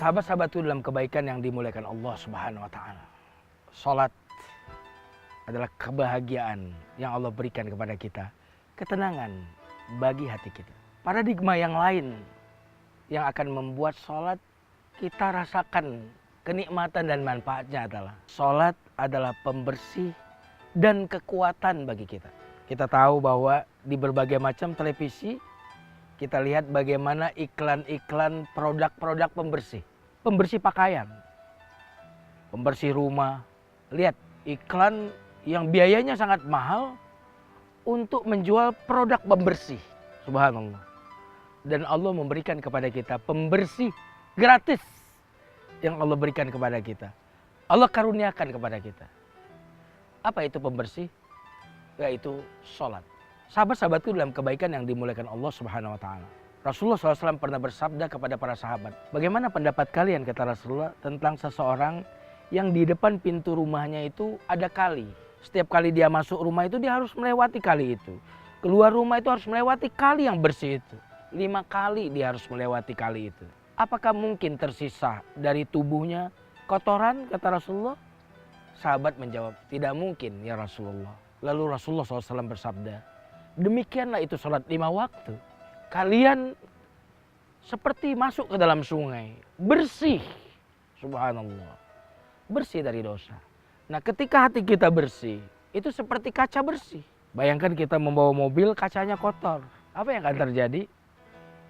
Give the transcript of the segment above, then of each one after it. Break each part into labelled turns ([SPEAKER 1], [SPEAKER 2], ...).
[SPEAKER 1] Sahabat-sahabatku dalam kebaikan yang dimuliakan Allah Subhanahu wa taala. Salat adalah kebahagiaan yang Allah berikan kepada kita, ketenangan bagi hati kita. Paradigma yang lain yang akan membuat salat kita rasakan kenikmatan dan manfaatnya adalah salat adalah pembersih dan kekuatan bagi kita. Kita tahu bahwa di berbagai macam televisi kita lihat bagaimana iklan-iklan produk-produk pembersih. Pembersih pakaian, pembersih rumah. Lihat iklan yang biayanya sangat mahal untuk menjual produk pembersih. Subhanallah. Dan Allah memberikan kepada kita pembersih gratis yang Allah berikan kepada kita. Allah karuniakan kepada kita. Apa itu pembersih? Yaitu salat. Sahabat-sahabatku dalam kebaikan yang dimuliakan Allah Subhanahu wa taala. Rasulullah SAW pernah bersabda kepada para sahabat, bagaimana pendapat kalian, kata Rasulullah, tentang seseorang yang di depan pintu rumahnya itu ada kali. Setiap kali dia masuk rumah itu dia harus melewati kali itu. Keluar rumah itu harus melewati kali yang bersih itu. 5 kali dia harus melewati kali itu. Apakah mungkin tersisa dari tubuhnya kotoran, kata Rasulullah? Sahabat menjawab, tidak mungkin ya Rasulullah. Lalu Rasulullah SAW bersabda, demikianlah itu salat 5 waktu. Kalian seperti masuk ke dalam sungai, bersih. Subhanallah. Bersih dari dosa. Nah, ketika hati kita bersih, itu seperti kaca bersih. Bayangkan kita membawa mobil, kacanya kotor. Apa yang akan terjadi?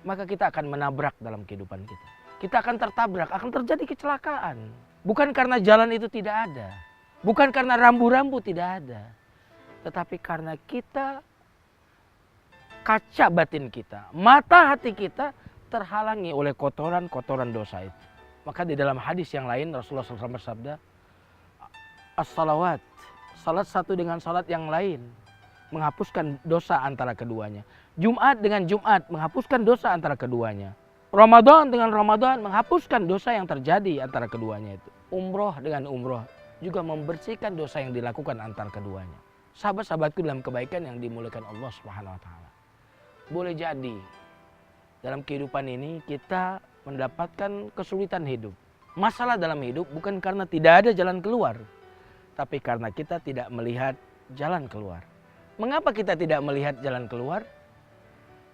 [SPEAKER 1] Maka kita akan menabrak dalam kehidupan kita. Kita akan tertabrak, akan terjadi kecelakaan. Bukan karena jalan itu tidak ada. Bukan karena rambu-rambu tidak ada. Tetapi karena kita, kaca batin kita, mata hati kita terhalangi oleh kotoran-kotoran dosa itu. Maka di dalam hadis yang lain Rasulullah SAW bersabda, as-salawat, salat satu dengan salat yang lain menghapuskan dosa antara keduanya. Jumat dengan Jumat menghapuskan dosa antara keduanya. Ramadan dengan Ramadan menghapuskan dosa yang terjadi antara keduanya itu. Umroh dengan umroh juga membersihkan dosa yang dilakukan antara keduanya. Sahabat-sahabatku dalam kebaikan yang dimuliakan Allah Subhanahu wa taala. Boleh jadi dalam kehidupan ini kita mendapatkan kesulitan hidup. Masalah dalam hidup bukan karena tidak ada jalan keluar, tapi karena kita tidak melihat jalan keluar. Mengapa kita tidak melihat jalan keluar?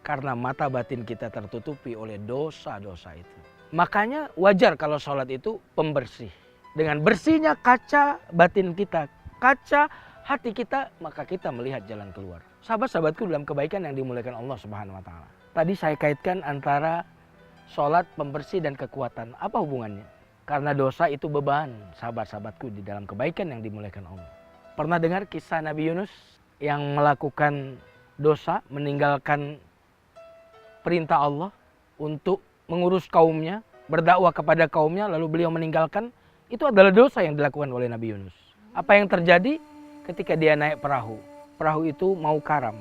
[SPEAKER 1] Karena mata batin kita tertutupi oleh dosa-dosa itu. Makanya wajar kalau sholat itu pembersih. Dengan bersihnya kaca batin kita, kaca hati kita, maka kita melihat jalan keluar. Sahabat-sahabatku dalam kebaikan yang dimuliakan Allah Subhanahu wa taala. Tadi saya kaitkan antara sholat, pembersih dan kekuatan. Apa hubungannya? Karena dosa itu beban, sahabat-sahabatku di dalam kebaikan yang dimuliakan Allah. Pernah dengar kisah Nabi Yunus yang melakukan dosa, meninggalkan perintah Allah untuk mengurus kaumnya, berdakwah kepada kaumnya, lalu beliau meninggalkan? Itu adalah dosa yang dilakukan oleh Nabi Yunus. Apa yang terjadi? Ketika dia naik perahu, perahu itu mau karam.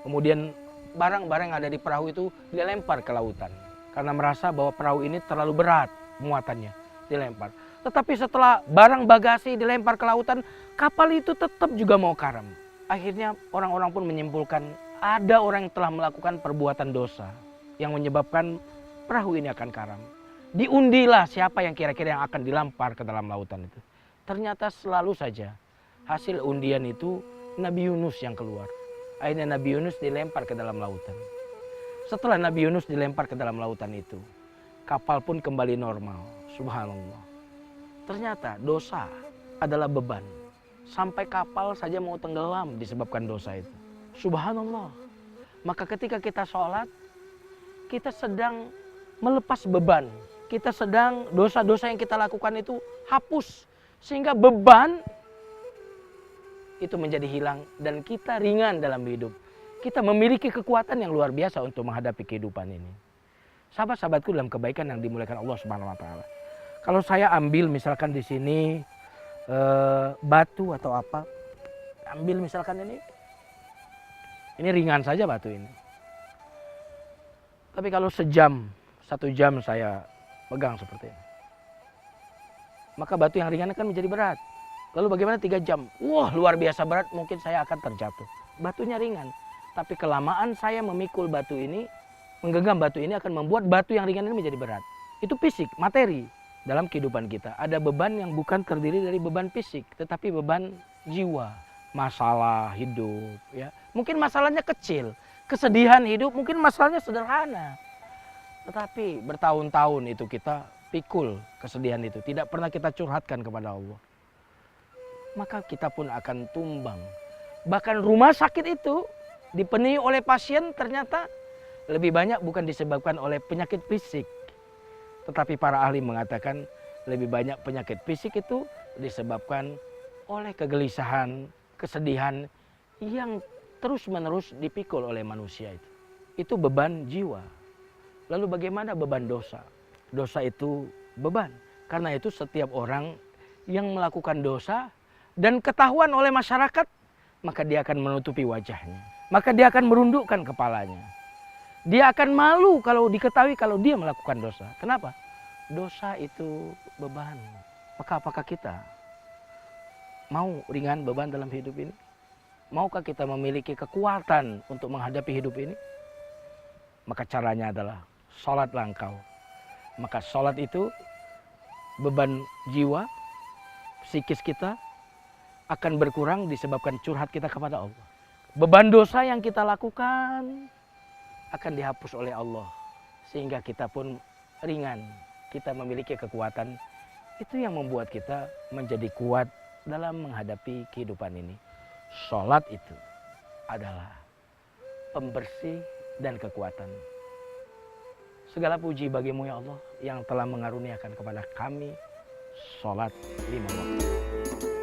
[SPEAKER 1] Kemudian barang-barang yang ada di perahu itu dilempar ke lautan. Karena merasa bahwa perahu ini terlalu berat muatannya, dilempar. Tetapi setelah barang bagasi dilempar ke lautan, kapal itu tetap juga mau karam. Akhirnya orang-orang pun menyimpulkan ada orang yang telah melakukan perbuatan dosa yang menyebabkan perahu ini akan karam. Diundilah siapa yang kira-kira yang akan dilempar ke dalam lautan itu. Ternyata selalu saja hasil undian itu Nabi Yunus yang keluar. Akhirnya Nabi Yunus dilempar ke dalam lautan. Setelah Nabi Yunus dilempar ke dalam lautan itu, kapal pun kembali normal. Subhanallah. Ternyata dosa adalah beban. Sampai kapal saja mau tenggelam disebabkan dosa itu. Subhanallah. Maka ketika kita sholat, kita sedang melepas beban. Kita sedang dosa-dosa yang kita lakukan itu hapus. Sehingga beban itu menjadi hilang dan kita ringan dalam hidup. Kita memiliki kekuatan yang luar biasa untuk menghadapi kehidupan ini. Sahabat-sahabatku dalam kebaikan yang dimuliakan Allah Subhanahu wa taala. Kalau saya ambil misalkan di sini batu atau apa, ambil misalkan ini ringan saja batu ini. Tapi kalau 1 jam saya pegang seperti ini, maka batu yang ringan akan menjadi berat. Lalu bagaimana 3 jam? Wah, luar biasa berat, mungkin saya akan terjatuh. Batunya ringan. Tapi kelamaan saya memikul batu ini, menggenggam batu ini akan membuat batu yang ringan ini menjadi berat. Itu fisik, materi. dalam kehidupan kita. Ada beban yang bukan terdiri dari beban fisik, tetapi beban jiwa. Masalah hidup, ya. Mungkin masalahnya kecil. Kesedihan hidup mungkin masalahnya sederhana. Tetapi bertahun-tahun itu kita pikul kesedihan itu. Tidak pernah kita curhatkan kepada Allah. Maka kita pun akan tumbang. Bahkan rumah sakit itu dipenuhi oleh pasien ternyata lebih banyak bukan disebabkan oleh penyakit fisik. Tetapi para ahli mengatakan lebih banyak penyakit fisik itu disebabkan oleh kegelisahan, kesedihan yang terus-menerus dipikul oleh manusia itu. Itu beban jiwa. Lalu bagaimana beban dosa? Dosa itu beban. Karena itu setiap orang yang melakukan dosa dan ketahuan oleh masyarakat, maka dia akan menutupi wajahnya. Maka dia akan merundukkan kepalanya. Dia akan malu kalau diketahui kalau dia melakukan dosa. Kenapa? Dosa itu beban. Maka apakah kita mau ringan beban dalam hidup ini? Maukah kita memiliki kekuatan untuk menghadapi hidup ini? Maka caranya adalah sholatlah engkau. Maka sholat itu beban jiwa, psikis kita akan berkurang disebabkan curhat kita kepada Allah. Beban dosa yang kita lakukan akan dihapus oleh Allah. Sehingga kita pun ringan. Kita memiliki kekuatan. Itu yang membuat kita menjadi kuat dalam menghadapi kehidupan ini. Sholat itu adalah pembersih dan kekuatan. Segala puji bagimu ya Allah yang telah mengaruniakan kepada kami sholat 5 waktu.